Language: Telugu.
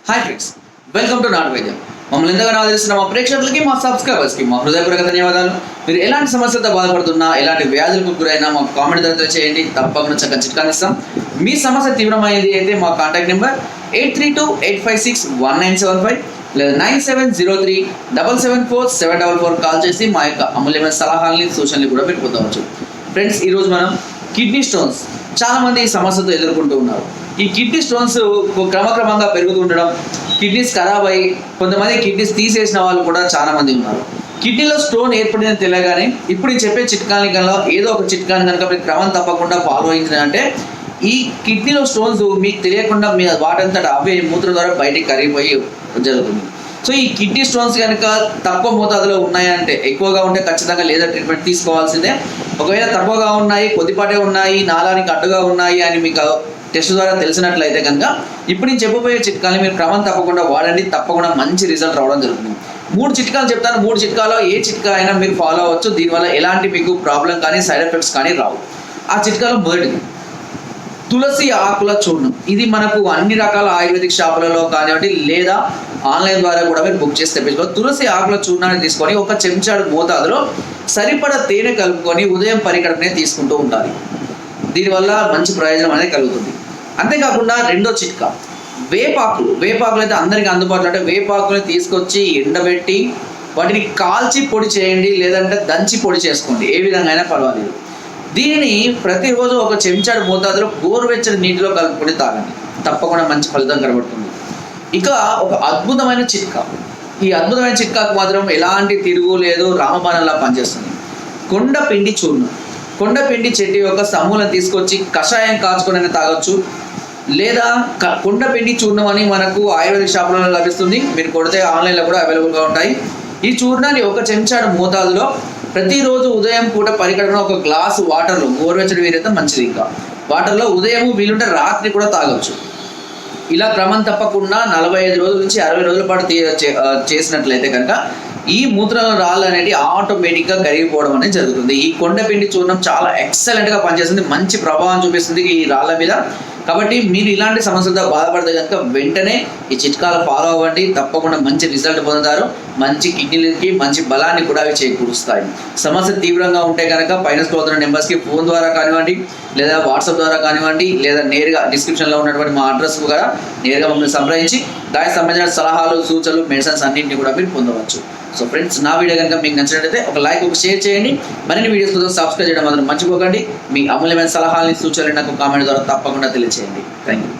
Hi friends, welcome to not వైద్యం. మమ్మల్ని ఎంతగానో ఆదరిస్తున్న మా ప్రేక్షకులకి, మా సబ్స్క్రైబర్స్కి మా హృదయపూర్వక ధన్యవాదాలు. మీరు ఎలాంటి సమస్యలతో బాధపడుతున్నా, ఎలాంటి వ్యాధులకు గురైనా మాకు కామెంట్ ద్వారా చేయండి. తప్పకుండా చక్కగా చిట్కాలు ఇస్తాం. మీ సమస్య తీవ్రమైనది అయితే మా కాంటాక్ట్ నెంబర్ 8328561975 లేదా 9703774744 కాల్ చేసి మా యొక్క అమూల్యమైన సలహాలని, సూచనలు కూడా మీరు పొందవచ్చు. ఫ్రెండ్స్, ఈరోజు మనం కిడ్నీ స్టోన్స్ చాలా మంది ఈ సమస్యతో ఎదుర్కొంటూ ఉన్నారు. ఈ కిడ్నీ స్టోన్స్ క్రమక్రమంగా పెరుగుతుండడం, కిడ్నీస్ ఖరాబ్ అయ్యి కొంతమంది కిడ్నీస్ తీసేసిన వాళ్ళు కూడా చాలా మంది ఉన్నారు. కిడ్నీలో స్టోన్ ఏర్పడిందని తెలియగానే ఇప్పుడు ఈ చెప్పే చిట్కాని కన్నా ఏదో ఒక చిట్కాని కనుక మీరు క్రమం తప్పకుండా ఫాలో అయిందంటే ఈ కిడ్నీలో స్టోన్స్ మీకు తెలియకుండా మీ వాటంతట అవే మూత్రం ద్వారా బయటికి కరిగిపోయి జరుగుతుంది. సో ఈ కిడ్నీ స్టోన్స్ కనుక తక్కువ మోతాదులో ఉన్నాయంటే, ఎక్కువగా ఉంటే ఖచ్చితంగా లేజర్ ట్రీట్మెంట్ తీసుకోవాల్సిందే. ఒకవేళ తక్కువగా ఉన్నాయి, కొద్దిపాటే ఉన్నాయి, నాలానికి అడ్డుగా ఉన్నాయి అని మీకు టెస్ట్ ద్వారా తెలిసినట్లయితే కనుక ఇప్పుడు నేను చెప్పబోయే చిట్కాలు మీరు క్రమం తప్పకుండా వాడండి. తప్పకుండా మంచి రిజల్ట్ రావడం జరుగుతుంది. 3 చిట్కాలు చెప్తాను. 3 చిట్కాలో ఏ చిట్కా అయినా మీరు ఫాలో అవ్వచ్చు. దీనివల్ల ఎలాంటి మీకు ప్రాబ్లం కానీ సైడ్ ఎఫెక్ట్స్ కానీ రావు. ఆ చిట్కాలో మొదటిది తులసి ఆకుల చూర్ణం. ఇది మనకు అన్ని రకాల ఆయుర్వేదిక్ షాపులలో కానివ్వండి, లేదా ఆన్లైన్ ద్వారా కూడా మీరు బుక్ చేసి తెప్పించుకోవాలి. తులసి ఆకుల చూర్ణాన్ని తీసుకొని ఒక చెంచాడు మోతాదులో సరిపడ తేనె కలుపుకొని ఉదయం పరికడనే తీసుకుంటూ ఉండాలి. దీనివల్ల మంచి ప్రయోజనం అనేది కలుగుతుంది. అంతేకాకుండా రెండో చిట్కా వేపాకులు అయితే అందరికీ అందుబాటులో అంటే వేపాకుని తీసుకొచ్చి ఎండబెట్టి వాటిని కాల్చి పొడి చేయండి, లేదంటే దంచి పొడి చేసుకోండి. ఏ విధంగా అయినా పర్వాలేదు. దీనిని ప్రతిరోజు ఒక చెంచాడు మోతాదులో గోరువెచ్చని నీటిలో కలుపుకొని తాగండి. తప్పకుండా మంచి ఫలితం కనబడుతుంది. ఇక ఒక అద్భుతమైన చిట్కా. ఈ అద్భుతమైన చిట్కాకు మాత్రం ఎలాంటి తిరుగు లేదు, రామబాణంలా పనిచేస్తుంది. కొండపిండి చూర్ణం. కొండపిండి చెట్టు యొక్క సమూలం తీసుకొచ్చి కషాయం కాచుకొని తాగొచ్చు, లేదా కొండపిండి చూర్ణం అని మనకు ఆయుర్వేదిక్ షాపులలో లభిస్తుంది. మీరు కొడితే ఆన్లైన్లో కూడా అవైలబుల్గా ఉంటాయి. ఈ చూర్ణాన్ని ఒక చెంచాడు మోతాదులో ప్రతిరోజు ఉదయం పూట పరికడన ఒక గ్లాసు వాటర్లో, గోరువెచ్చడి వీరైతే మంచిది, ఇంకా వాటర్లో ఉదయం వీలుంటే రాత్రి కూడా తాగొచ్చు. ఇలా క్రమం తప్పకుండా 45 రోజుల నుంచి 60 రోజుల పాటు చేసినట్లయితే కనుక ఈ మూత్రంలో రాళ్ళు అనేవి ఆటోమేటిక్గా కరిగిపోవడం అనేది జరుగుతుంది. ఈ కొండపిండి చూర్ణం చాలా ఎక్సలెంట్గా పనిచేస్తుంది, మంచి ప్రభావం చూపిస్తుంది ఈ రాళ్ళ మీద. కాబట్టి మీరు ఇలాంటి సమస్యలతో బాధపడితే కనుక వెంటనే ఈ చిట్కాలు ఫాలో అవ్వండి. తప్పకుండా మంచి రిజల్ట్ పొందుతారు. మంచి కిడ్నీలకి మంచి బలాన్ని కూడా అవి చేకూరుస్తాయి. సమస్య తీవ్రంగా ఉంటే కనుక పైన స్క్రోల్ నెంబర్స్కి ఫోన్ ద్వారా కానివ్వండి, లేదా వాట్సాప్ ద్వారా కానివ్వండి, లేదా నేరుగా డిస్క్రిప్షన్లో ఉన్నటువంటి మా అడ్రస్ కూడా నేరుగా మమ్మల్ని సంప్రదించి దానికి సంబంధించిన సలహాలు, సూచనలు, మెడిసిన్స్ అన్నింటినీ కూడా మీరు పొందవచ్చు. సో ఫ్రెండ్స్, నా వీడియో కనుక మీకు నచ్చినట్లయితే ఒక లైక్, ఒక షేర్ చేయండి. మరిన్ని వీడియోస్ కోసం సబ్స్క్రైబ్ చేయడం మాత్రం మర్చిపోకండి. మీ అమూల్యమైన సలహాలని, సూచనలు నాకు కామెంట్ ద్వారా తప్పకుండా తెలియజేయండి. Thank you.